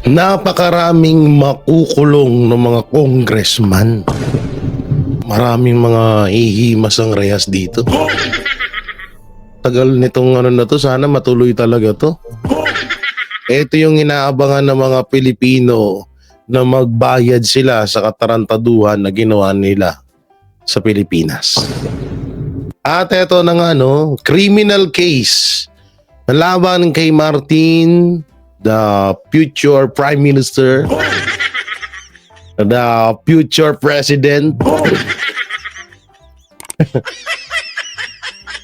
Napakaraming makukulong ng mga congressman. Maraming mga hihimas ang rehas dito. Tagal nitong ano na to, sana matuloy talaga to. Ito yung inaabangan ng mga Pilipino na magbayad sila sa katarantaduhan na ginawa nila sa Pilipinas. At ito na nga, no, criminal case laban kay Martin, the future Prime Minister, the future President,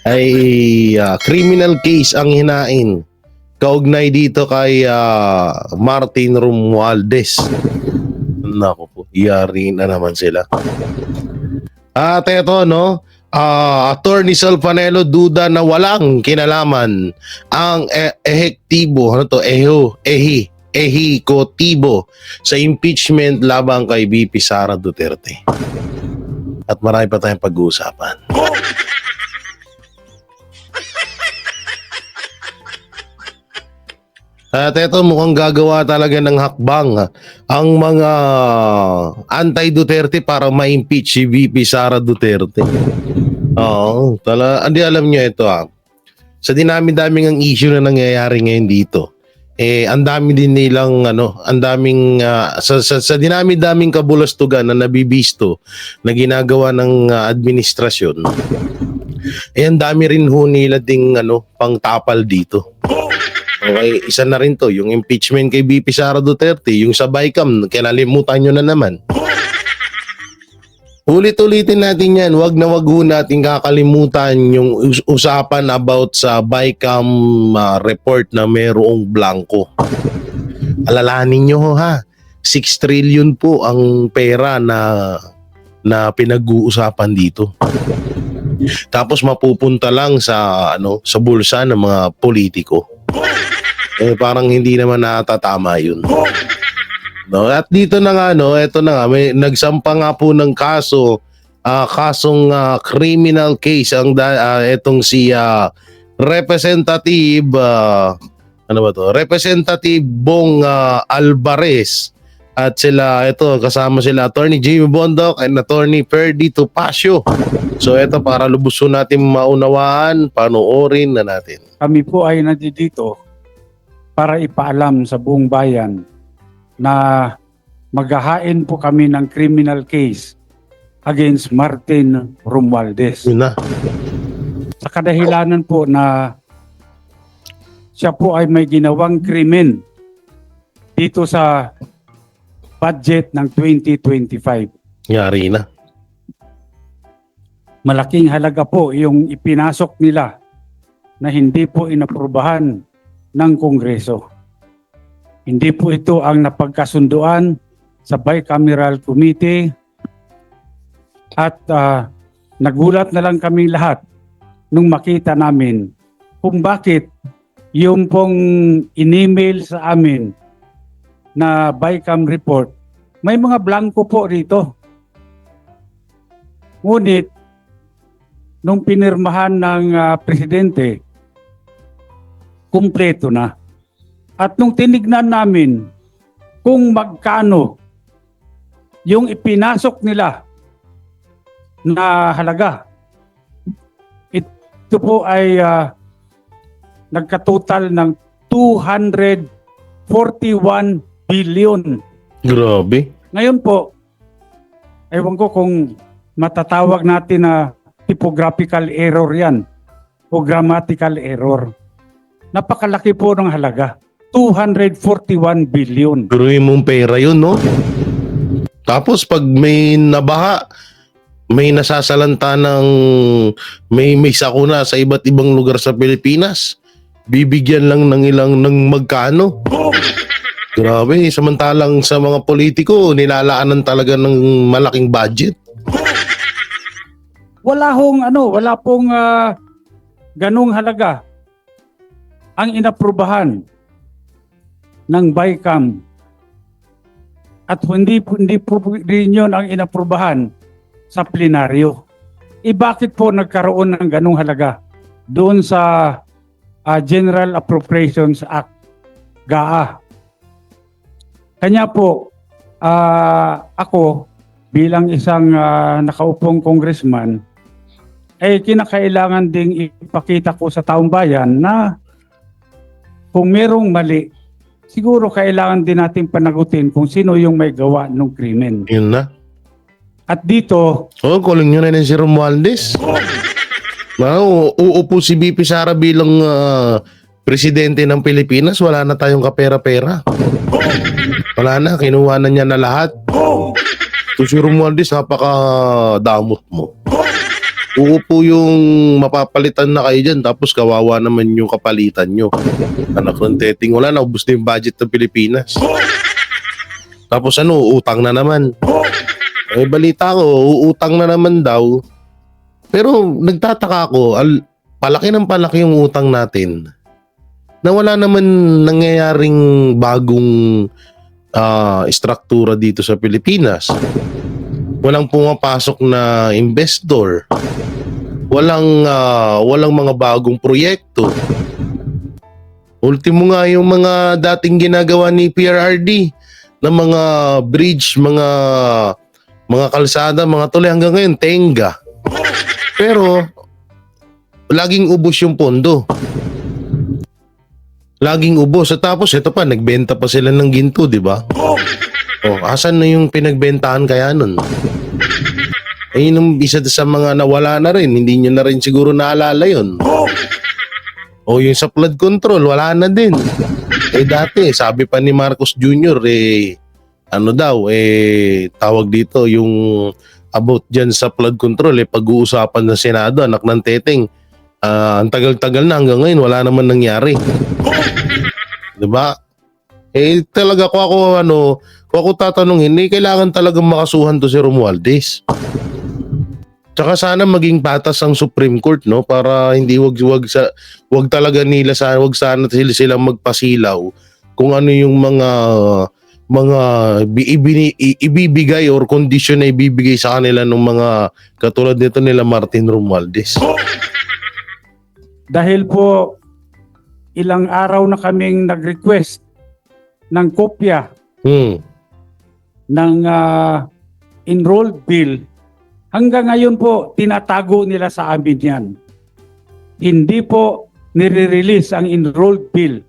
ay criminal case ang hinain kaugnay dito kay Martin Romualdez. Naku po, yari na naman sila. At eto, no, Attorney Salfanelo duda na walang kinalaman ang ehikotibo sa impeachment laban kay VP Sara Duterte. At marami pa tayong pag-uusapan. At ito, mukhang gagawa talaga ng hakbang ang mga anti-Duterte para ma-impeach si VP Sara Duterte. Oo, hindi alam niyo ito Sa dinami-daming ang issue na nangyayari ngayon dito, ang dami din nilang ang daming sa dinami-daming kabulastugan na nabibisto na ginagawa ng administrasyon. Ang dami rin ho nila ding pangtapal dito. Okay, isa na rin to, yung impeachment kay VP Sara Duterte, yung sa BICAM, kinalimutan nyo na naman. Ulit-ulitin natin yan, wag na wag ho natin kakalimutan yung usapan about sa BICAM report na mayroong blanco. Alalahanin nyo ha, 6 trillion po ang pera na pinag-uusapan dito. Tapos mapupunta lang sa sa bulsa ng mga politiko. Parang hindi naman natatama yun. No, at dito na nga ito na nga, may nagsampa nga po ng kasong criminal case ang etong si Representative Representative Bong Alvarez at kasama sila Attorney Jimmy Bondoc and Attorney Ferdy Topacio. So ito, para lubuso natin maunawaan, panoorin na natin. Kami po ay nandito para ipaalam sa buong bayan na maghahain po kami ng criminal case against Martin Romualdez. Yun na. Sa kadahilanan po na siya po ay may ginawang krimen dito sa budget ng 2025. Yari na. Malaking halaga po yung ipinasok nila na hindi po inaprubahan ng Kongreso. Hindi po ito ang napagkasunduan sa Bicameral Committee at nagulat na lang kami lahat nung makita namin kung bakit yung pong in-email sa amin na Bicam report, may mga blanco po rito. Ngunit, nung pinirmahan ng presidente, kumpleto na. At nung tinignan namin kung magkano yung ipinasok nila na halaga, ito po ay nagkatotal ng 241 billion. Grabe. Ngayon po, ewan ko kung matatawag natin na typographical error yan o grammatical error. Napakalaki po ng halaga. 241 billion. Pero mong pera yun, no? Tapos pag may nabaha, may nasasalanta ng may sakuna sa iba't ibang lugar sa Pilipinas, bibigyan lang ng magkano. Grabe, samantalang sa mga politiko, nilalaanan talaga ng malaking budget. Wala pong ganung halaga ang inaprubahan ng BICAM at hindi po rin yun ang inaprubahan sa plenaryo. Bakit po nagkaroon ng ganung halaga doon sa General Appropriations Act, GAA? Kanya po, ako bilang isang nakaupong congressman, ay kinakailangan ding ipakita ko sa taong bayan na kung merong mali, siguro kailangan din natin panagutin kung sino yung may gawa ng krimen. Yun na. At dito, Calling nyo na rin si Romualdez. Uupo si BP Sara bilang presidente ng Pilipinas, wala na tayong kapera-pera. Wala na, kinuha na niya na lahat. So si Romualdez, napaka-damot mo. Uupo yung mapapalitan na kayo dyan, tapos kawawa naman yung kapalitan nyo. Anak ng teting, wala na, ubus na yung budget ng Pilipinas. Tapos utang na naman. Balita ko, uutang na naman daw. Pero nagtataka ako, palaki ng palaki yung utang natin. Na wala naman nangyayaring bagong struktura dito sa Pilipinas. Walang pumapasok na investor. Walang mga bagong proyekto. Ultimo nga yung mga dating ginagawa ni PRRD na mga bridge, mga kalsada, mga tuloy hanggang ngayon tenga. Pero laging ubos yung pondo. Laging ubos. At tapos ito pa, nagbenta pa sila ng ginto, di ba? Asan na yung pinagbentahan kaya nun? Ayun yung isa sa mga nawala na rin. Hindi nyo na rin siguro naalala yun. Yung sa flood control, wala na din. Dati, sabi pa ni Marcos Jr., tawag dito, yung about dyan sa flood control, pag-uusapan ng Senado, anak ng teteng. Ang tagal-tagal na hanggang ngayon, wala naman nangyari. Diba? Talaga kung ako tatanungin, kailangan talagang makasuhan to si Romualdez. Tsaka sana maging patas ang Supreme Court, no, para hindi wag talaga nila wag sana silang magpasilaw kung ano yung mga ibibigay or kondisyon na ibibigay sa kanila ng mga katulad nito nila Martin Romualdez. dahil po ilang araw na kaming nag-request ng kopya ng enrolled bill, hanggang ngayon po tinatago nila sa amin yan. Hindi po nire-release ang enrolled bill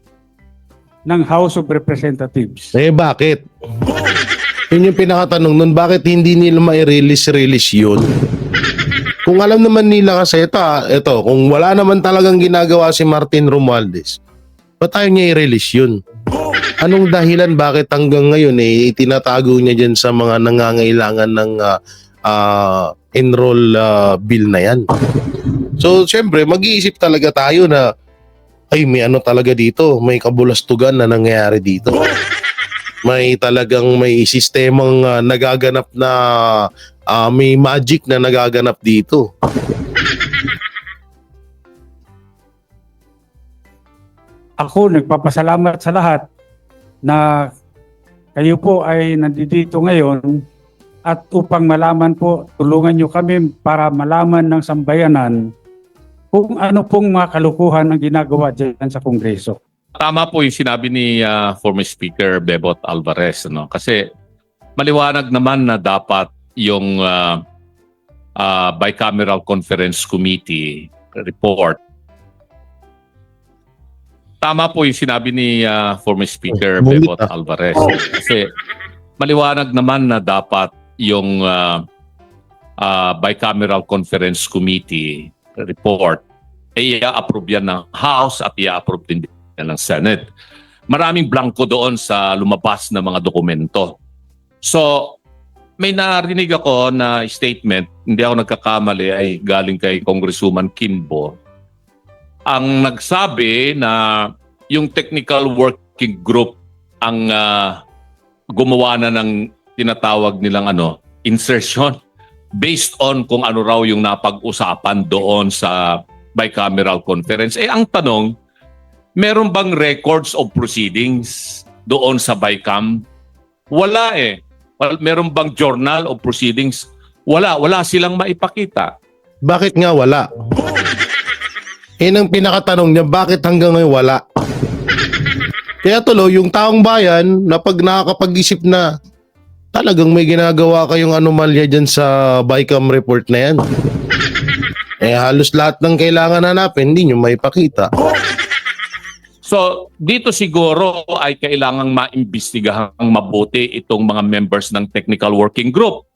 ng House of Representatives. Bakit? Yun yung pinakatanong nun, bakit hindi nila ma-release yun? Kung alam naman nila kasi ito, kung wala naman talagang ginagawa si Martin Romualdez, ba't tayo niya i-release yun? Anong dahilan bakit hanggang ngayon itinatago niya dyan sa mga nangangailangan ng enroll bill na yan? So, syempre, mag-iisip talaga tayo na may talaga dito, may kabulastugan na nangyayari dito. May sistemang nagaganap na may magic na nagaganap dito. Ako nagpapasalamat sa lahat na kayo po ay nandito ngayon at upang malaman po, tulungan nyo kami para malaman ng sambayanan kung ano pong mga kalukuhan ang ginagawa dyan sa Kongreso. Tama po yung sinabi ni former Speaker Bebot Alvarez, no? Kasi maliwanag naman na dapat yung Bicameral Conference Committee report. Tama po yung sinabi ni former Speaker Bebot Alvarez. Kasi maliwanag naman na dapat yung Bicameral Conference Committee report ay i-approve yan ng House at i-approve din yan ng Senate. Maraming blanco doon sa lumabas na mga dokumento. So, may narinig ako na statement, hindi ako nagkakamali, ay galing kay Congresswoman Kimbo. Ang nagsabi na yung technical working group ang gumawa na ng tinatawag nilang insertion based on kung ano raw yung napag-usapan doon sa bicameral conference. Ang tanong, meron bang records of proceedings doon sa BICAM? Wala Meron bang journal of proceedings? Wala silang maipakita. Bakit nga wala? Ang pinakatanong niya, bakit hanggang ngayon wala? Kaya tuloy, yung taong bayan na pag nakakapag-isip na talagang may ginagawa kayong anomalya dyan sa BICAM report na yan. Halos lahat ng kailangan hanapin, hindi nyo may pakita. So, dito siguro ay kailangang maimbestigahang mabuti itong mga members ng Technical Working Group.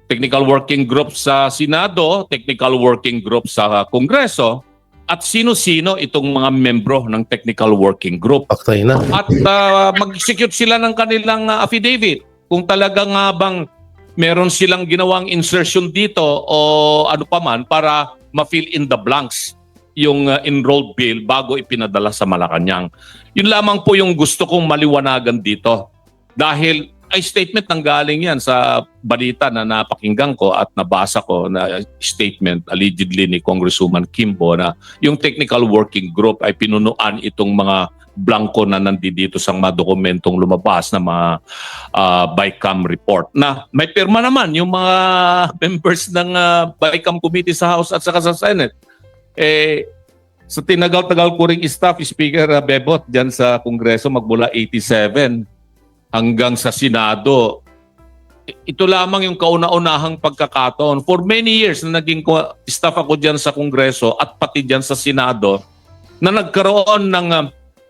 Technical Working Group sa Senado, Technical Working Group sa Kongreso, at sino-sino itong mga membro ng Technical Working Group. Paktay na. At mag-execute sila ng kanilang affidavit. Kung talagang bang meron silang ginawang insertion dito o ano pa man para ma-fill in the blanks yung enrolled bill bago ipinadala sa Malacanang. Yun lamang po yung gusto kong maliwanagan dito. Dahil ay statement nang galing yan sa balita na napakinggan ko at nabasa ko na statement allegedly ni Congresswoman Kimbo na yung Technical Working Group ay pinunuan itong mga blanco na nandito sa mga dokumentong lumabas na mga BICAM report na may pirma naman yung mga members ng BICAM committee sa House at saka sa Senate. Sa tinagal-tagal ko ring staff, Speaker Bebot, dyan sa Kongreso magmula 87 hanggang sa Senado, ito lamang yung kauna-unahang pagkakataon. For many years na naging staff ako dyan sa Kongreso at pati dyan sa Senado, na nagkaroon ng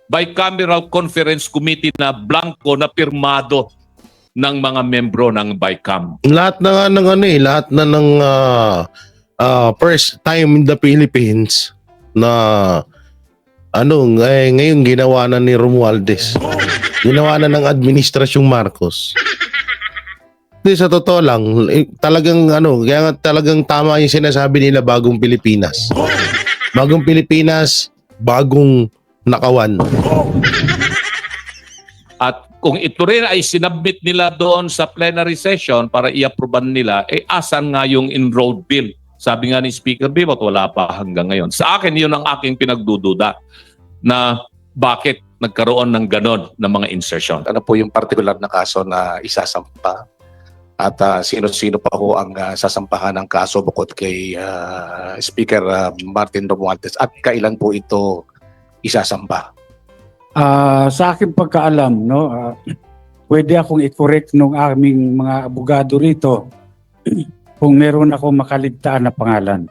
Bicameral Conference Committee na blanco na pirmado ng mga membro ng BICAM. Lahat na nga ng lahat na ng first time in the Philippines na ngayon ginawa na ni Romualdez. Ginawa na ng administrasyong Marcos. Hindi, sa totoo lang, talagang kaya talagang tama yung sinasabi nila bagong Pilipinas. Bagong Pilipinas, bagong nakawan. At kung ito rin ay sinabmit nila doon sa plenary session para i-approvean nila, asan nga yung enrolled bill? Sabi nga ni Speaker Bibot, wala pa hanggang ngayon. Sa akin, yun ang aking pinagdududa na bakit nagkaroon ng ganon na mga insertion. Ano po yung particular na kaso na isasampa? At sino-sino pa ho ang sasampahan ng kaso bukod kay Speaker Martin Romualdez? At kailan po ito isasampa? Sa aking pagkaalam, pwede akong i-correct ng aming mga abogado rito kung meron ako makaligtaan na pangalan.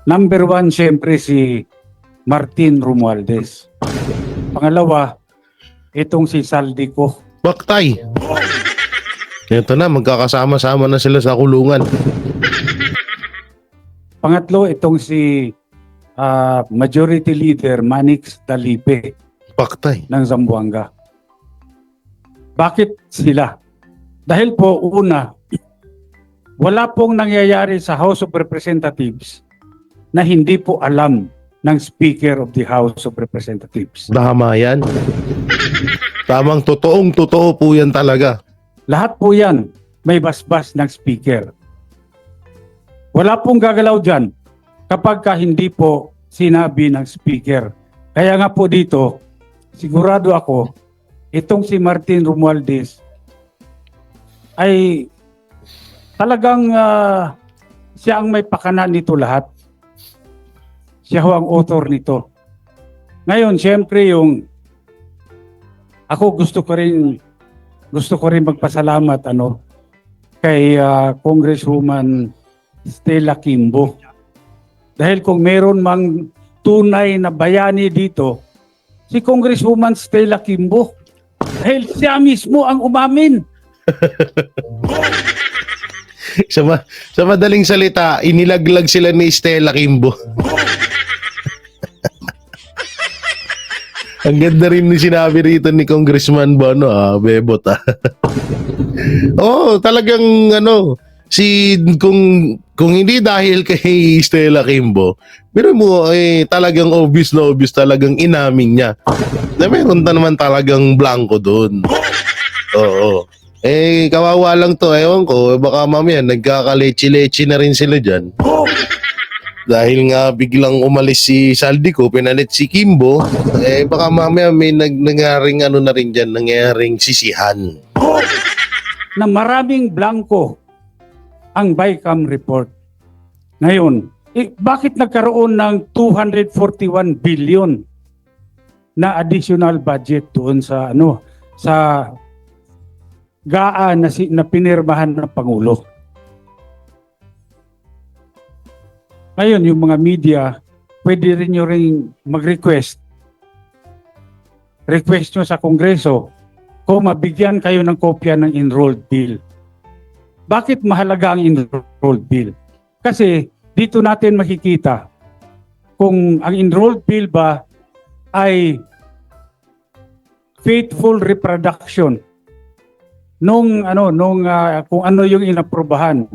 Number 1, siyempre si Martin Romualdez. Pangalawa, itong si Saldico. Baktay. Ito na, magkakasama-sama na sila sa kulungan. Pangatlo, itong si Majority Leader Manix Dalipe Baktay. ng Zamboanga. Bakit sila? Dahil po, una, wala pong nangyayari sa House of Representatives na hindi po alam ng Speaker of the House of Representatives. Tama yan. Tamang totoo po yan talaga. Lahat po yan may basbas ng Speaker. Wala pong gagalaw dyan kapag hindi po sinabi ng Speaker. Kaya nga po dito, sigurado ako, itong si Martin Romualdez ay talagang siya ang may pakana nito lahat. Siya ho ang author nito. Ngayon, siyempre ako gusto ko rin magpasalamat kay Congresswoman Stella Kimbo. Dahil kung meron mang tunay na bayani dito, si Congresswoman Stella Kimbo. Dahil siya mismo ang umamin. Sa madaling salita, inilaglag sila ni Stella Kimbo. Ang ganda rin ni sinabi rito ni Congressman Bono, Bebot. Talagang kung hindi dahil kay Stella Kimbo, pero mo talagang obvious talagang inamin niya na meron na naman talagang blanco doon. Oo. Kawawa lang to, ewan ko, baka mamaya nagkakalechi-lechi na rin sila dyan. Dahil nga biglang umalis si Saldico, pinalit si Kimbo, baka mamaya may nangyaring na rin dyan, nangyaring sisihan. Na maraming blanco ang BICAM report. Ngayon, bakit nagkaroon ng 241 billion na additional budget doon sa sa GAA na pinirmahan ng Pangulo. Ngayon, yung mga media, pwede rin nyo rin mag-request nyo sa Kongreso kung mabigyan kayo ng kopya ng enrolled bill. Bakit mahalaga ang enrolled bill? Kasi dito natin makikita kung ang enrolled bill ba ay faithful reproduction kung ano yung inaprobahan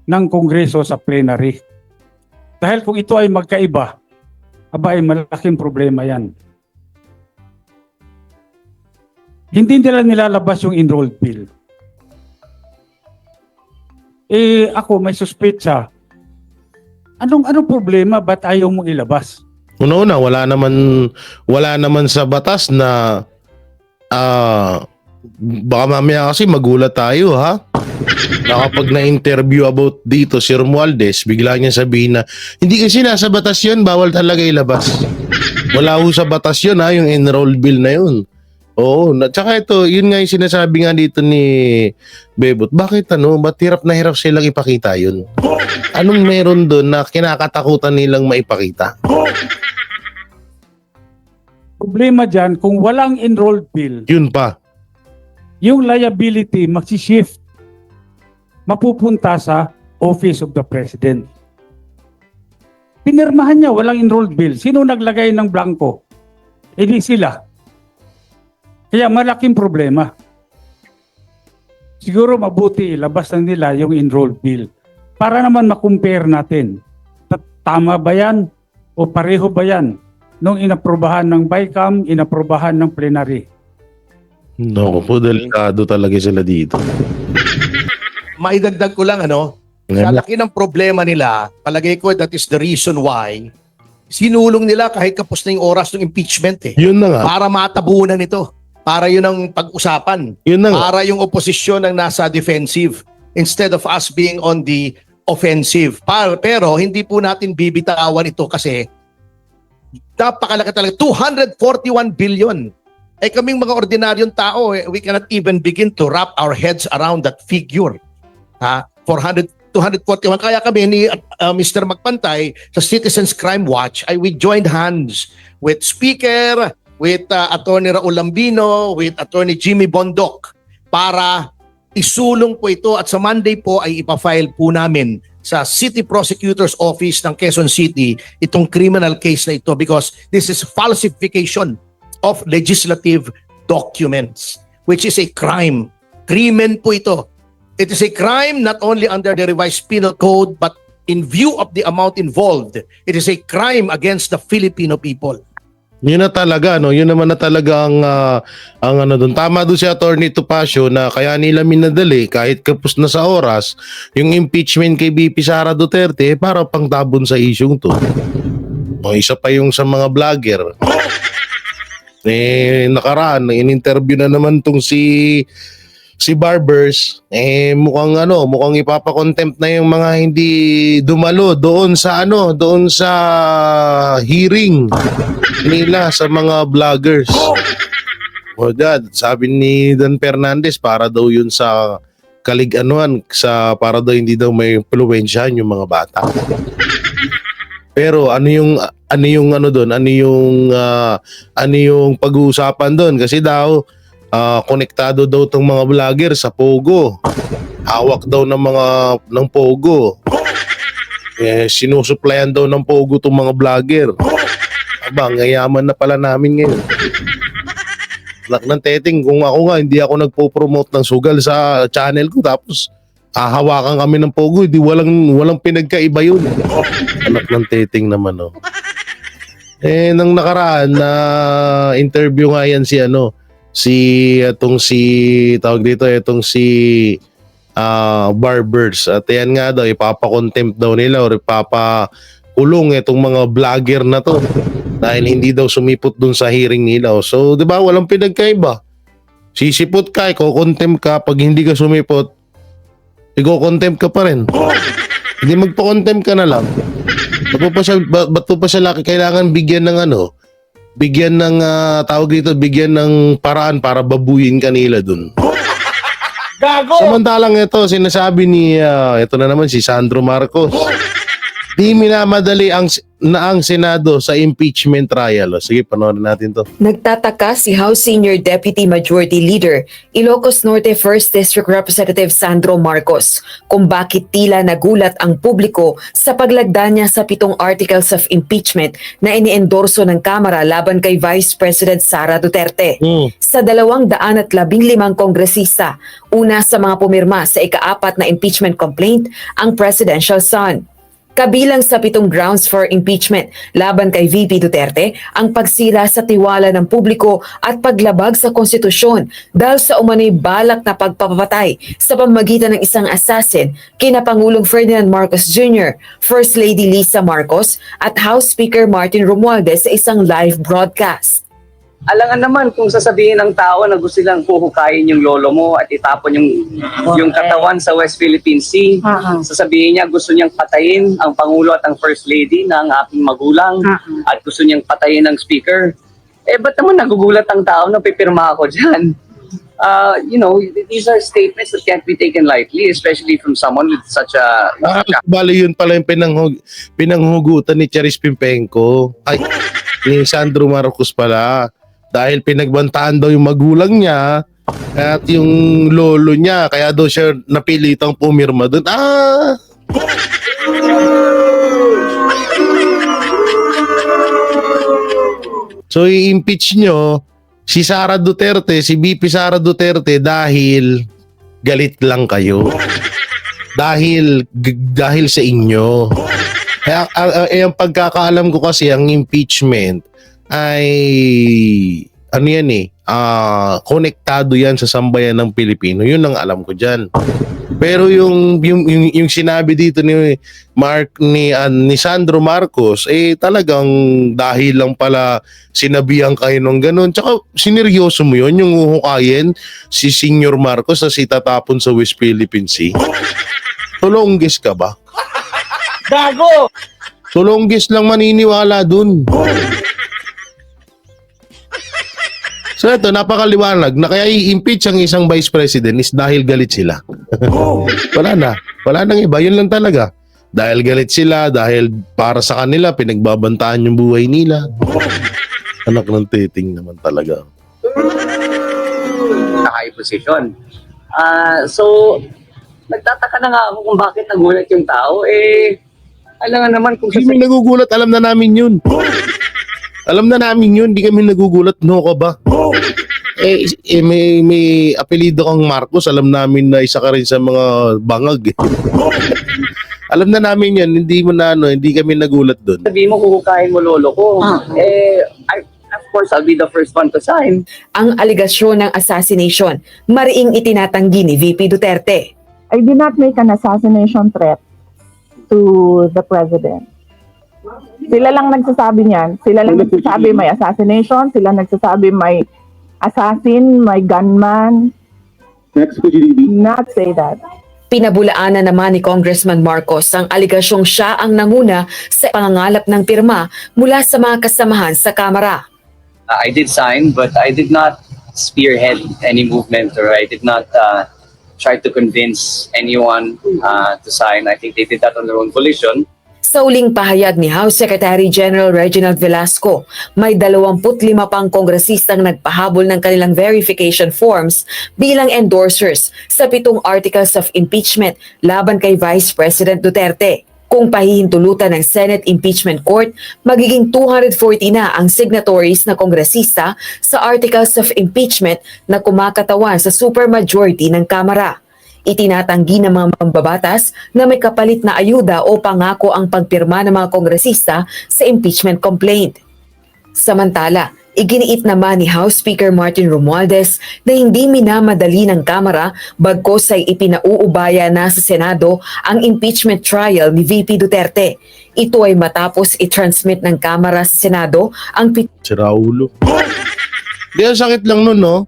ng Kongreso sa plenary. Dahil kung ito ay magkaiba, ay malaking problema yan. Hindi nila nilalabas yung enrolled bill. Ako may suspetsa. Anong problema? Ba't ayaw mong ilabas? Una-una, wala naman sa batas na baka mamaya kasi magulat tayo, ha? Na kapag na-interview about dito si Romualdez, bigla niya sabihin na hindi kasi nasa batas yun, bawal talaga ilabas. Wala ho sa batas yun, ha, yung enrolled bill na yun. Oo, tsaka ito, yun nga yung sinasabi nga dito ni Bebot. Bakit ba't hirap na hirap silang ipakita yun? Anong meron doon na kinakatakutan nilang maipakita? Problema dyan, kung walang enrolled bill, Yun pa. yung liability magsishift. Mapupunta sa Office of the President. Pinirmahan niya, walang enrolled bill. Sino naglagay ng blanco? Hindi sila. Kaya malaking problema. Siguro mabuti ilabas na nila yung enrolled bill para naman makumpare natin. Tama ba yan? O pareho ba yan? Nung inaprobahan ng BICAM, inaprobahan ng plenary. No, po, delikado talaga sila dito. Maidagdag ko lang sa laki ng problema nila, palagay ko that is the reason why sinulong nila kahit kapos na yung oras ng impeachment Yun na nga. para matabunan ito. Para yun ang pag-usapan. Yun na nga. Para yung oposisyon ang nasa defensive instead of us being on the offensive. Pero hindi po natin bibitawan ito kasi napakalaki talaga. 241 billion. Kaming mga ordinaryong tao, we cannot even begin to wrap our heads around that figure. 241. Kaya kami ni Mr. Magpantay sa Citizens Crime Watch we joined hands with Speaker, with Attorney Raul Lambino, with Attorney Jimmy Bondoc para isulong po ito at sa Monday po ay ipafile po namin sa City Prosecutor's Office ng Quezon City itong criminal case na ito because this is falsification of legislative documents which is a crime. Krimen po ito. It is a crime not only under the revised penal code but in view of the amount involved, it is a crime against the Filipino people. Yun na talaga, yun naman na talaga ang doon. Tama doon si Attorney Topacio na kaya nila minadali kahit kapos na sa oras yung impeachment kay BP Sara Duterte para pangtabon sa isyung to. Isa pa yung sa mga vlogger. Nakaraan, in-interview na naman tong si Barbers, mukhang ipapakontempt na yung mga hindi dumalo doon sa hearing nila sa mga vloggers. O dad, sabi ni Dan Fernandez para daw yun sa para daw hindi daw may impluwensyahan yung mga bata. Pero ano yung pag-uusapan doon kasi daw konektado daw tong mga vlogger sa Pogo. Hawak daw ng Pogo. Sinusuplayan daw ng Pogo tong mga vlogger. Ngayaman na pala namin ngayon. Anak ng teteng, kung ako nga hindi ako nagpo-promote ng sugal sa channel ko tapos hahawakan kami ng Pogo, hindi walang pinagkaiba yun. Anak ng teteng naman nang nakaraan na interview nga yan si Barbers at yan nga daw ipapakontempt daw nila o ipapakulong itong mga vlogger na to dahil hindi daw sumipot dun sa hearing nila. So 'di ba walang pinagkaiba. Sisipot ka, iko-contempt ka, pag hindi ka sumipot iko-contempt ka pa rin. Hindi magpa-contempt ka na lang. Ba't pa siya kailangan bigyan ng bigyan ng tawag dito, bigyan ng paraan para babuyin kanila dun. Gago! Samantalang ito, sinasabi ni, ito na naman si Sandro Marcos. Di minamadali ang Senado sa impeachment trial. O, sige, panoorin natin to. Nagtataka si House Senior Deputy Majority Leader, Ilocos Norte 1st District Representative Sandro Marcos kung bakit tila nagulat ang publiko sa paglagda niya sa 7 articles of impeachment na iniendorso ng Kamara laban kay Vice President Sara Duterte. Sa 215 kongresista, una sa mga pumirma sa ika-4 na impeachment complaint, ang presidential son. Kabilang sa 7 grounds for impeachment laban kay VP Duterte ang pagsira sa tiwala ng publiko at paglabag sa konstitusyon dahil sa umano'y balak na pagpapatay sa pamamagitan ng isang assassin kina Pangulong Ferdinand Marcos Jr., First Lady Lisa Marcos at House Speaker Martin Romualdez sa isang live broadcast. Alangan naman kung sasabihin ng tao na gusto silang huhukayin yung lolo mo at itapon yung katawan sa West Philippine Sea. Sasabihin niya gusto niyang patayin ang Pangulo at ang First Lady na ang aking magulang at gusto niyang patayin ang Speaker. Ba't naman nagugulat ang tao na pipirma ako dyan? These are statements that can't be taken lightly, especially from someone with such a... Bali yun pala yung pinanghugutan ni Charis Pimpenko. Ay, ni Sandro Marcos pala. Dahil pinagbantaan daw yung magulang niya at yung lolo niya. Kaya daw siya napilitang pumirma doon. So i-impeach nyo si Sara Duterte, si BP Sara Duterte dahil galit lang kayo. dahil sa inyo. Kaya ang pagkakaalam ko kasi ang impeachment ay konektado yan sa sambayan ng Pilipino. Yun ang alam ko diyan. Pero yung sinabi dito ni Sandro Marcos talagang dahil lang pala sinabihan kayo ng ganun. Tsaka sineryoso mo yun yung uhukayin si Senior Marcos na si tatapon sa West Philippine Sea. Tulonggis ka ba? Gago! Tulonggis lang maniniwala dun. So ito, napakaliwanag na kaya i-impeach ang isang vice president is dahil galit sila. Wala nang iba, yun lang talaga. Dahil galit sila, dahil para sa kanila, pinagbabantaan yung buhay nila. Anak ng titing naman talaga. high position. So, nagtataka na nga ako kung bakit nagulat yung tao. Alangan naman kung Hindi kami nagugulat, alam na namin yun. Alam na namin yun, di kami nagugulat, no ka ba? May apelido kang Marcos, alam namin na isa ka rin sa mga bangag. Alam na namin yan, hindi kami nagulat doon. sabihin mo, huhukayin mo lolo ko. Of course, I'll be the first one to sign. Ang aligasyon ng assassination, mariing itinatanggi ni VP Duterte. I did not make an assassination threat to the president. Sila lang nagsasabi niyan. Sila lang nagsasabi may assassination. Sila nagsasabi may assassin, may gunman. Not say that. Pinabulaanan naman ni Congressman Marcos ang aligasyong siya ang nanguna sa pangangalap ng pirma mula sa mga kasamahan sa Kamara. I did sign, but I did not spearhead any movement or I did not try to convince anyone to sign. I think they did that on their own volition. Sa uling pahayag ni House Secretary General Reginald Velasco, may 25 pang kongresistang nagpahabol ng kanilang verification forms bilang endorsers sa 7 articles of impeachment laban kay Vice President Duterte. Kung pahihintulutan ng Senate Impeachment Court, magiging 240 na ang signatories na kongresista sa articles of impeachment na kumakatawan sa supermajority ng Kamara. Itinatanggi ng mga mambabatas na may kapalit na ayuda o pangako ang pagpirma ng mga kongresista sa impeachment complaint. Samantala, iginiit naman ni House Speaker Martin Romualdez na hindi minamadali ng Kamara bagkos ay ipinauubaya na sa Senado ang impeachment trial ni VP Duterte. Ito ay matapos i-transmit ng Kamara sa Senado ang Si Raulo. Di ang sakit lang nun, no?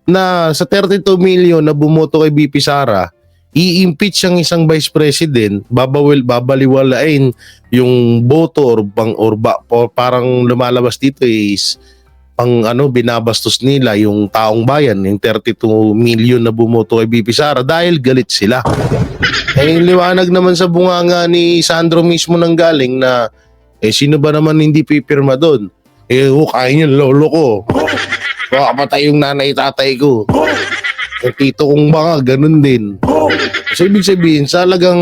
Na sa 32 million na bumoto kay BP Sara, i-impeach ang isang vice president, babaliwalain yung boto or parang lumalabas dito is binabastos nila yung taong bayan, yung 32 million na bumoto kay BP Sara dahil galit sila. Eh, liwanag naman sa bunganga ni Sandro mismo nang galing na sino ba naman hindi pipirma doon? Kaya niyo lolo ko. Baka patay yung nanay tatay ko. Tito kong baka ganun din. So ibig sabihin, talagang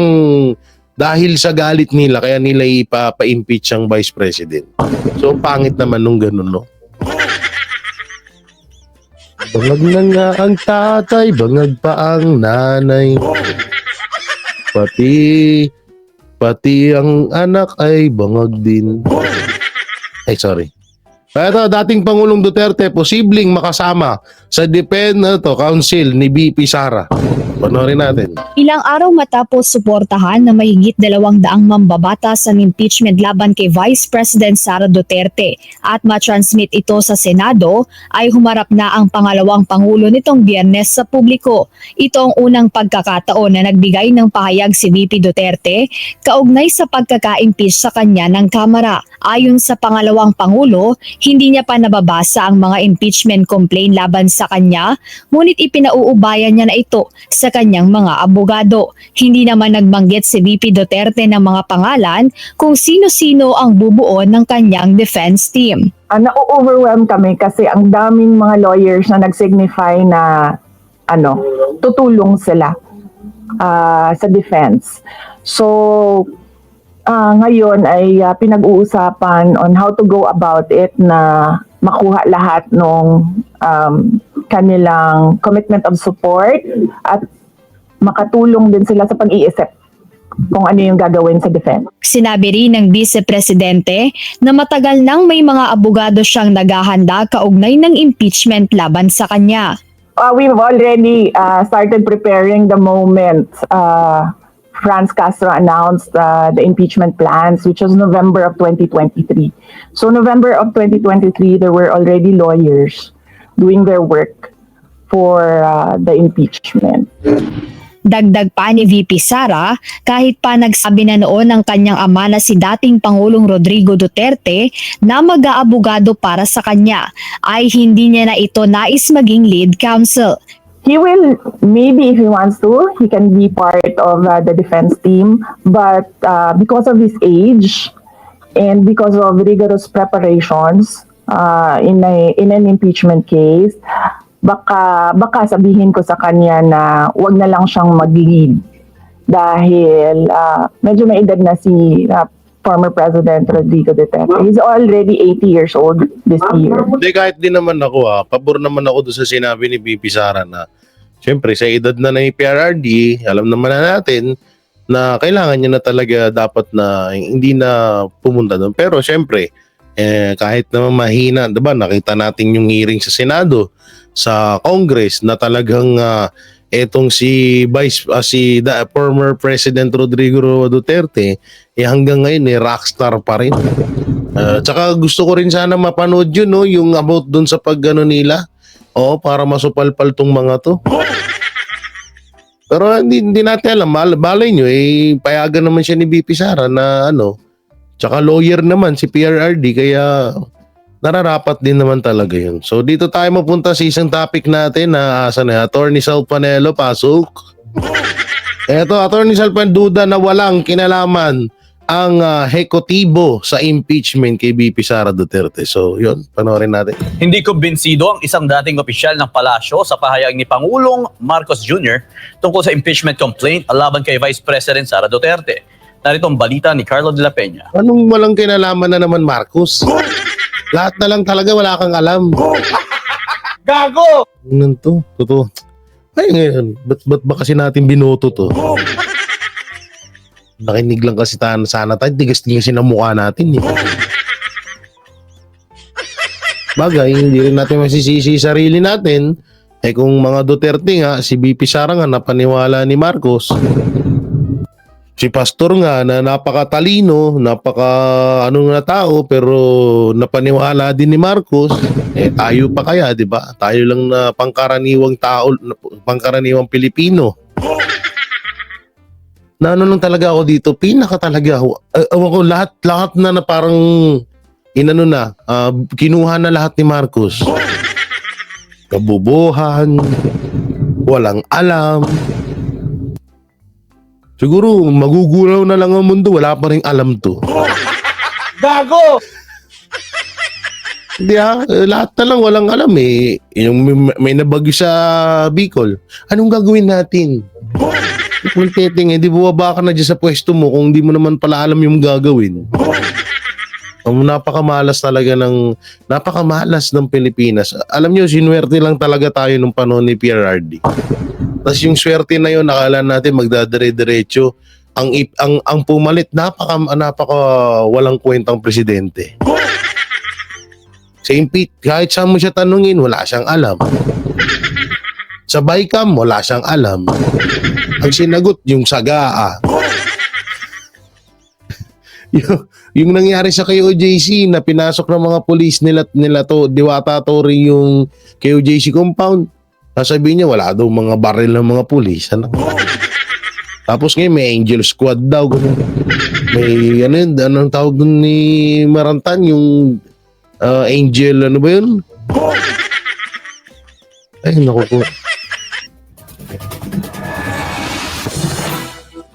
dahil sa galit nila, kaya nila ipapa-impeach ang Vice President. So pangit naman nung ganun, no? Bangag na nga ang tatay, bangag pa ang nanay. Pati ang anak ay bangag din. Ay, sorry. Pero dating Pangulong Duterte, posibleng makasama sa Council ni BP Sara. Panorin natin. Ilang araw matapos suportahan na mahigit 200 mambabatas ang impeachment laban kay Vice President Sara Duterte at matransmit ito sa Senado, ay humarap na ang pangalawang Pangulo nitong Biyernes sa publiko. Ito ang unang pagkakataon na nagbigay ng pahayag si VP Duterte kaugnay sa pagkaka-impeach sa kanya ng Kamara. Ayon sa pangalawang Pangulo, hindi niya pa nababasa ang mga impeachment complaint laban sa kanya, ngunit ipinauubayan niya na ito sa kanyang mga abogado. Hindi naman nagbanggit si VP Duterte ng mga pangalan kung sino-sino ang bubuo ng kanyang defense team. Na-overwhelm kami kasi ang daming mga lawyers na nag-signify na tutulong sila sa defense. So ngayon ay pinag-uusapan on how to go about it na makuha lahat ng kanilang commitment of support at makatulong din sila sa pag-iisip kung ano yung gagawin sa defense. Sinabi rin ng Vice Presidente na matagal nang may mga abogado siyang naghahanda kaugnay ng impeachment laban sa kanya. We've already started preparing the moment Franz Castro announced the impeachment plans, which was November of 2023. So November of 2023, there were already lawyers doing their work for the impeachment. Dagdag pa ni VP Sara, kahit pa nagsabi na noon ang kanyang ama na si dating Pangulong Rodrigo Duterte na mag-aabogado para sa kanya, ay hindi niya na ito nais maging lead counsel. He will, maybe if he wants to, he can be part of the defense team. But because of his age and because of rigorous preparations in an impeachment case, baka sabihin ko sa kanya na wag na lang siyang mag-lead dahil medyo may edad na si former President Rodrigo Duterte. He's already 80 years old this year. Hindi, kahit din naman ako, pabor naman ako doon sa sinabi ni BP Sara na siyempre sa edad na ng PRRD, alam naman na natin na kailangan niya na talaga dapat na hindi na pumunta doon. Pero siyempre, kahit naman mahina, diba, nakita natin yung hearing sa Senado, sa Congress na talagang etong si former President Rodrigo Duterte hanggang ngayon rockstar pa rin. Tsaka gusto ko rin sana mapanood yun, no, yung about dun sa paggano nila. Oo, para masupalpal tong mga to. Pero hindi natin alam, balay nyo, payagan naman siya ni BP Sara na tsaka lawyer naman si PRRD, kaya nararapat din naman talaga yun. So dito tayo mapunta sa isang topic natin na Attorney Sal Panelo, pasok. Eto, Attorney Sal Panelo, duda na walang kinalaman ang hekutibo sa impeachment kay BP Sara Duterte. So yun, panoorin natin. Hindi kumbinsido ang isang dating opisyal ng palasyo sa pahayag ni Pangulong Marcos Jr. tungkol sa impeachment complaint laban kay Vice President Sara Duterte. Narito ang balita ni Carlo de la Peña. Anong walang kinalaman na naman, Marcos? Lahat na lang talaga wala kang alam. Gago! Ano to? Totoo. Ay ngayon, ba't ba kasi natin binoto to? Nakinig lang kasi sana tayo, tigas-tigasin ang mukha natin. Bagay, hindi rin natin masisisi sarili natin. Kung mga Duterte nga, si BP Sara nga napaniwala ni Marcos. Si Pastor nga na napakatalino, na tao, pero napaniwala din ni Marcos. Tayo pa kaya, di ba? Tayo lang na pangkaraniwang tao, pangkaraniwang Pilipino. Lang talaga ako dito, pinaka talaga ako. Lahat na parang inano na, kinuha na lahat ni Marcos. Kabubuhan, walang alam. Siguro magugulaw na lang ang mundo, wala pa ring alam to. Gago! Hindi lahat na lang walang alam eh. Yung may nabagyo sa Bicol, anong gagawin natin? Kung teting, di bumaba ka na dyan sa pwesto mo kung di mo naman pala alam yung gagawin. Napakamalas ng Pilipinas. Alam nyo, sinuwerte lang talaga tayo nung panahon ni PRRD. Tapos yung swerte na yun, nakala natin magdadire-diretso. Ang pumalit, napaka walang kwentang presidente. Sa kahit saan mo siya tanungin, wala siyang alam. Sa BICAM, wala siyang alam. Ang sinagot, yung sagaa. yung nangyari sa KOJC na pinasok ng mga police nila to, Diwata Torre yung KOJC compound. Sasabihin niya, wala daw mga baril ng mga police. Ano? Tapos ngayon, may Angel Squad daw. Ganun. May, anong tawag dun ni Marantan, yung Angel, ano ba yun? Ay, naku po.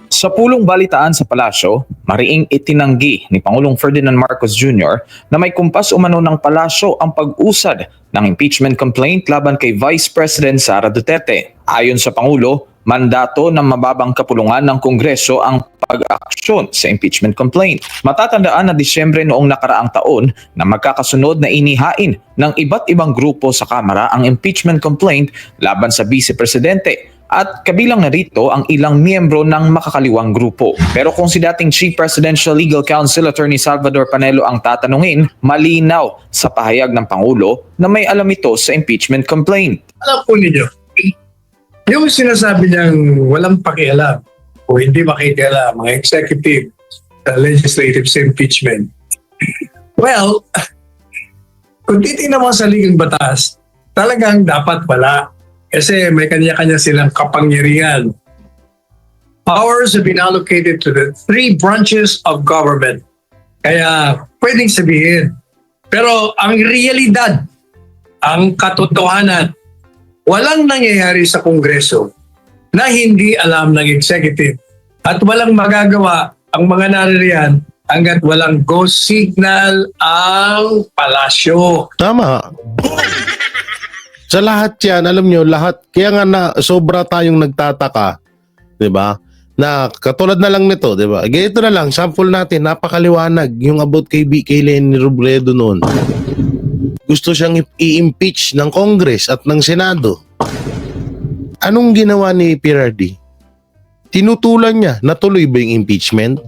Sa pulong balitaan sa palasyo, mariing itinanggi ni Pangulong Ferdinand Marcos Jr. na may kumpas umano ng palasyo ang pag-usad ng impeachment complaint laban kay Vice President Sara Duterte. Ayon sa Pangulo, mandato ng mababang kapulungan ng Kongreso ang pag-aksyon sa impeachment complaint. Matatandaan na Disyembre noong nakaraang taon na magkakasunod na inihain ng iba't ibang grupo sa Kamara ang impeachment complaint laban sa Vice Presidente. At kabilang na rito ang ilang miyembro ng makakaliwang grupo. Pero kung si dating Chief Presidential Legal Counsel Attorney Salvador Panelo ang tatanungin, malinaw sa pahayag ng Pangulo na may alam ito sa impeachment complaint. Alam po ninyo, yung sinasabi niyang walang pakialam o hindi makikialam mga executive sa legislative sa impeachment. Well, kung titignan mo sa ligang batas, talagang dapat wala. Kasi may kanya-kanya silang kapangyarihan. Powers have been allocated to the 3 branches of government. Kaya pwedeng sabihin. Pero ang realidad, ang katotohanan, walang nangyayari sa Kongreso na hindi alam ng executive. At walang magagawa ang mga naririyan hanggat walang go signal ang palasyo. Tama. Sa lahat yan, alam nyo, lahat, kaya nga na sobra tayong nagtataka, di ba? Na katulad na lang nito, di ba? Ganito na lang, sample natin, napakaliwanag yung about kay Lenny Robredo noon. Gusto siyang i-impeach ng Congress at ng Senado. Anong ginawa ni PRRD? Tinutulan niya, natuloy ba yung impeachment?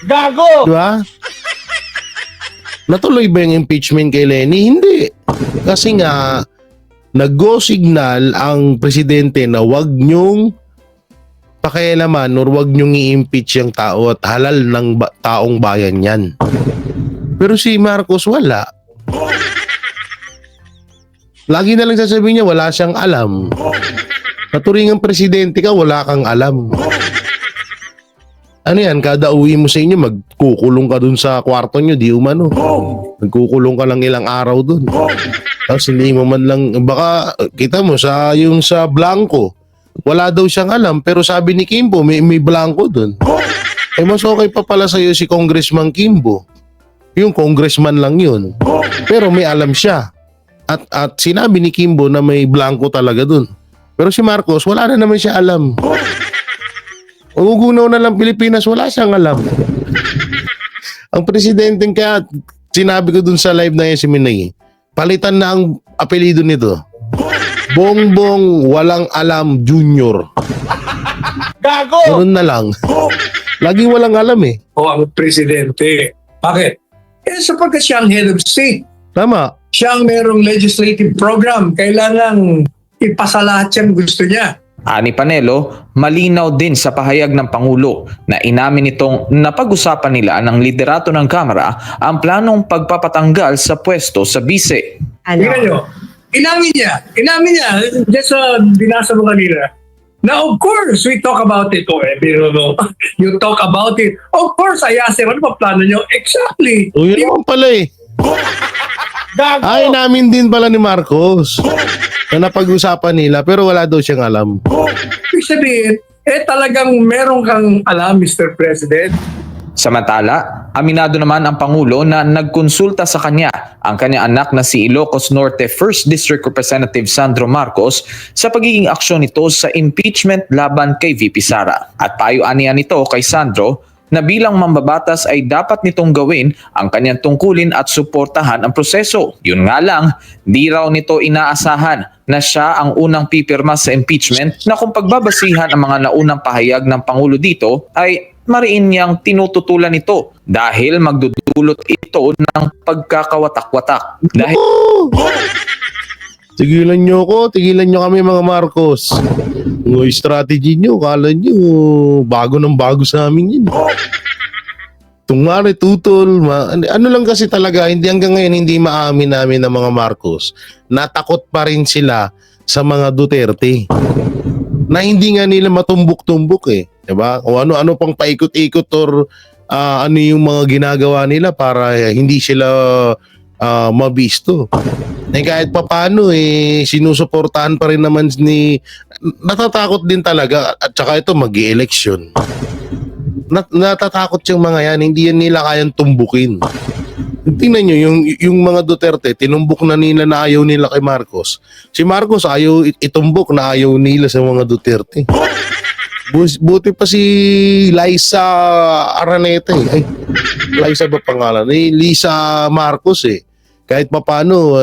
Gago! Di ba? Natuloy ba yung impeachment kay Lenny? Hindi. Kasi nga, nag-go signal ang presidente na wag nyong pakialaman or wag nyong i-impeach yung tao at halal ng taong bayan yan. Pero si Marcos wala. Lagi na lang sasabihin niya wala siyang alam. Naturingang presidente ka, wala kang alam. Ano yan, kada uwi mo sa inyo, magkukulong ka dun sa kwarto nyo, di umano. Nagkukulong ka lang ilang araw dun. Tapos hindi mo man lang, baka kita mo yung sa Blanco, wala daw siyang alam, pero sabi ni Kimbo, may Blanco dun. Eh mas okay pa pala sa'yo si Congressman Kimbo. Yung congressman lang yun. Pero may alam siya. At sinabi ni Kimbo na may Blanco talaga dun. Pero si Marcos, wala na naman siya alam. Magugunaw na lang Pilipinas, wala siyang alam. Ang presidente kaya, sinabi ko dun sa live na yan si Minay, palitan na ang apelido nito. Bongbong Walang Alam Junior. Gago! Ganun na lang. Laging walang alam eh. O ang presidente. Bakit? Eh sapagkat siya ang head of state. Tama. Siya ang merong legislative program. Kailangang ipasalahat siyang gusto niya. Ani Panelo, malinaw din sa pahayag ng Pangulo na inamin itong napag-usapan nila ng liderato ng Kamara ang planong pagpapatanggal sa pwesto sa bise. Tingnan nyo. Inamin niya. Diyan sa binasa mo kanina. Now, of course, we talk about it. Oh, you talk about it. Of course, I asked him, ano ba plano nyo? Exactly. O yun naman pala eh. Ay namin din pala ni Marcos na napag-usapan nila pero wala daw siyang alam. Ibig sabihin, talagang meron kang alam, Mr. President. Samantala, aminado naman ang Pangulo na nagkonsulta sa kanya ang kanyang anak na si Ilocos Norte 1st District Representative Sandro Marcos sa pagiging aksyon nito sa impeachment laban kay VP Sara. At payuan niya nito kay Sandro na bilang mambabatas ay dapat nitong gawin ang kanyang tungkulin at suportahan ang proseso. Yun nga lang, di raw nito inaasahan na siya ang unang pipirma sa impeachment na kung pagbabasihan ang mga naunang pahayag ng Pangulo dito ay mariin niyang tinututulan ito dahil magdudulot ito ng pagkakawatak-watak. Dahil Tigilan nyo ko, tigilan nyo kami mga Marcos. Yung strategy nyo, kala nyo, bago ng bago sa amin yun. Tungari, tutol, ano lang kasi talaga, hindi hanggang ngayon hindi maamin namin ng mga Marcos. Natakot pa rin sila sa mga Duterte. Na hindi nga nila matumbok-tumbok eh. Diba? O ano-ano pang paikot-ikot or ano yung mga ginagawa nila para hindi sila mabisto. Eh kahit papano sinusuportahan pa rin naman natatakot din talaga at saka ito mag-i-election. Natatakot yung mga yan, hindi yan nila kayang tumbukin. Tingnan nyo, yung mga Duterte, tinumbok na nila na ayaw nila kay Marcos. Si Marcos ayaw itumbok na ayaw nila sa mga Duterte. Buti pa si Liza Araneta eh. Ay, Liza ba pangalan? Lisa Marcos eh. Kahit papano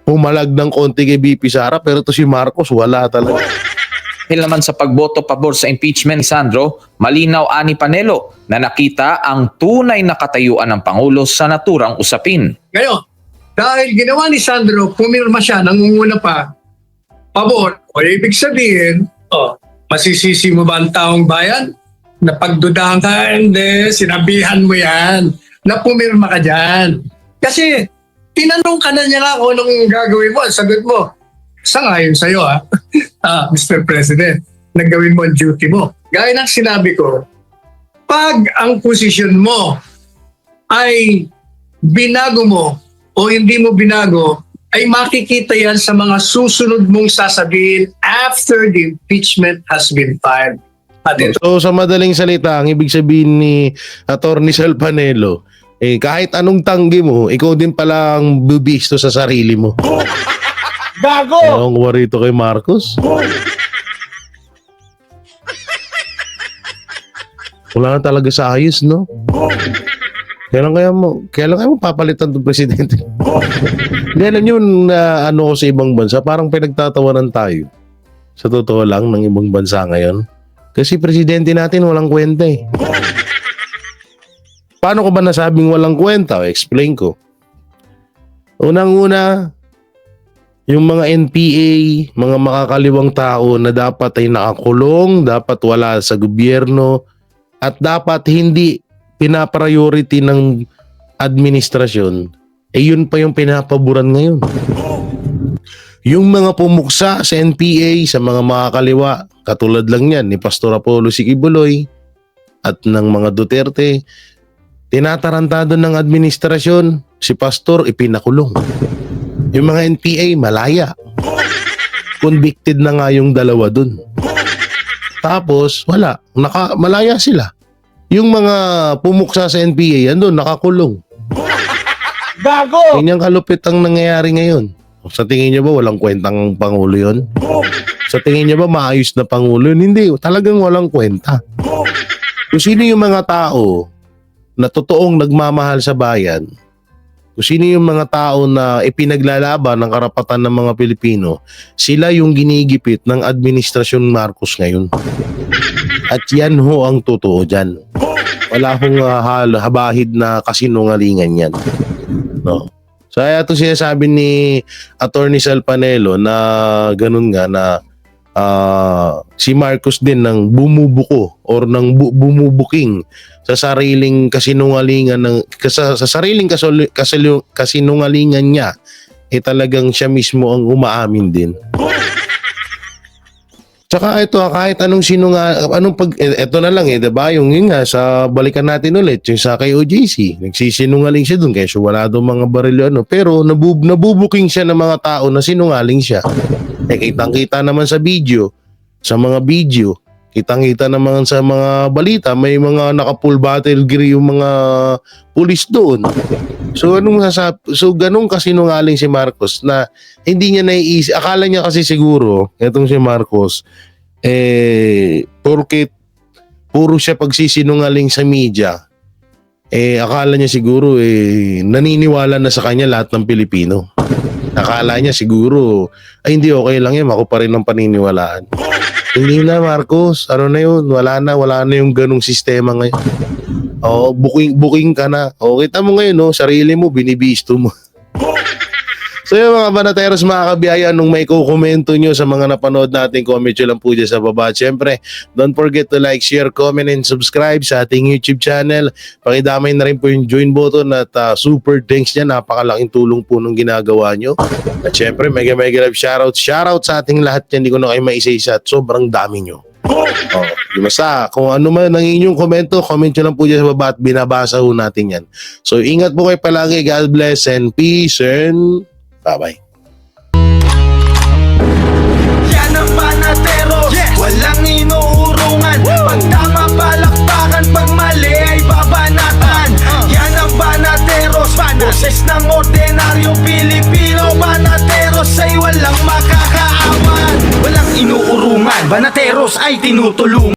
pumalag ng konti kay BP Sara pero to si Marcos wala talaga. Dahil naman sa pagboto pabor sa impeachment ni Sandro, malinaw ani Panelo na nakita ang tunay na katayuan ng Pangulo sa naturang usapin. Ngayon, dahil ginawa ni Sandro, pumirma siya, nangunguna pa, pabor. O ibig sabihin, masisisi mo ba ang taong bayan? Napagdudahan ka, hindi, sinabihan mo yan, na pumirma ka dyan. Kasi, tinanong ka na niya ako anong gagawin mo, sagot mo, sangayon sa'yo Mr. President, nagawin mo ang duty mo. Gaya ng sinabi ko, pag ang posisyon mo ay binago mo o hindi mo binago, ay makikita yan sa mga susunod mong sasabihin after the impeachment has been filed. At ito, So sa madaling salita, ang ibig sabihin ni Atty. Sal Panelo, kahit anong tanggi mo, ikaw din pala ang bubisto sa sarili mo. Gago! Ang warito kay Marcos. Wala na talaga sa ayos, no? Kailan kaya mo papalitan ng presidente? Hindi, alam nyo na ano ko sa ibang bansa, parang pinagtatawanan tayo. Sa totoo lang, ng ibang bansa ngayon. Kasi presidente natin walang kwenta eh. Paano ko ba nasabing walang kwenta? Explain ko. Unang-una, yung mga NPA, mga makakaliwang tao na dapat ay nakakulong, dapat wala sa gobyerno, at dapat hindi pinapriority ng administrasyon, yun pa yung pinapaboran ngayon. Yung mga pumuksa sa NPA, sa mga makakaliwa, katulad lang yan ni Pastor Apollo Siquibuloy at ng mga Duterte, tinatarantado ng administrasyon, si Pastor ipinakulong. Yung mga NPA, malaya. Convicted na nga yung dalawa dun. Tapos, wala. Malaya sila. Yung mga pumuksa sa NPA, andun, nakakulong. Gago! Ganyang kalupit ang nangyayari ngayon. Sa tingin niyo ba walang kwentang Pangulo yun? Sa tingin niyo ba maayos na Pangulo yun? Hindi, talagang walang kwenta. Kung sino yung mga tao na totoong nagmamahal sa bayan, kung sino yung mga tao na ipinaglalaban ng karapatan ng mga Pilipino, sila yung ginigipit ng administrasyon Marcos ngayon. At yan ho ang totoo dyan. Wala hong habahid na kasinungalingan yan. No? So ito sinasabi ni Atty. Sal Panelo na ganun nga na si Marcos din ng bumubuko or ng bumubuking sa sariling kasinungalingan sa sariling kasinungalingan niya, talagang siya mismo ang umaamin din. Tsaka ito, kahit anong eto na lang 'di ba? Yung yun nga, sa balikan natin ulit, yung sa kay OJC, nagsisinungaling siya dun, kaya wala daw mga baril pero nabubuking siya ng mga tao na sinungaling siya. Kitang-kita naman sa video, kitang-kita naman sa mga balita, may mga naka-full battle gear yung mga pulis doon. So ganun kasinungaling si Marcos na hindi niya naiisip. Akala niya kasi siguro, etong si Marcos, porket puro siya pagsisinungaling sa media, akala niya siguro naniniwala na sa kanya lahat ng Pilipino. Akala niya siguro, hindi okay lang yan, ako pa rin ang paniniwalaan. Hindi na, Marcos, ano na yun, wala na yung ganung sistema ngayon. Booking ka na. Kita mo ngayon, sarili mo, binibisto mo. So yung mga banateros, mga kabiyaya, anong may kukomento nyo sa mga napanood natin, comment nyo lang po dyan sa baba. At syempre, don't forget to like, share, comment, and subscribe sa ating YouTube channel. Pakidamay na rin po yung join button at super thanks niya. Napakalaking tulong po nung ginagawa nyo. At syempre, mega love shoutout sa ating lahat yan. Hindi ko na kayo maisa-isa at sobrang dami nyo. Basta, kung ano man ang inyong komento, comment nyo lang po dyan sa baba at binabasa ho natin yan. So ingat po kayo palagi. God bless and peace and bye-bye. Yan ang Banateros, walang inuurungan. Pag tama palakpakan, pag mali ay babanatan. Yan ang Banateros, boses ng ordinaryong Pilipino. Banateros ay walang makakaawan. Walang inuurungan, Banateros ay tinutulungan.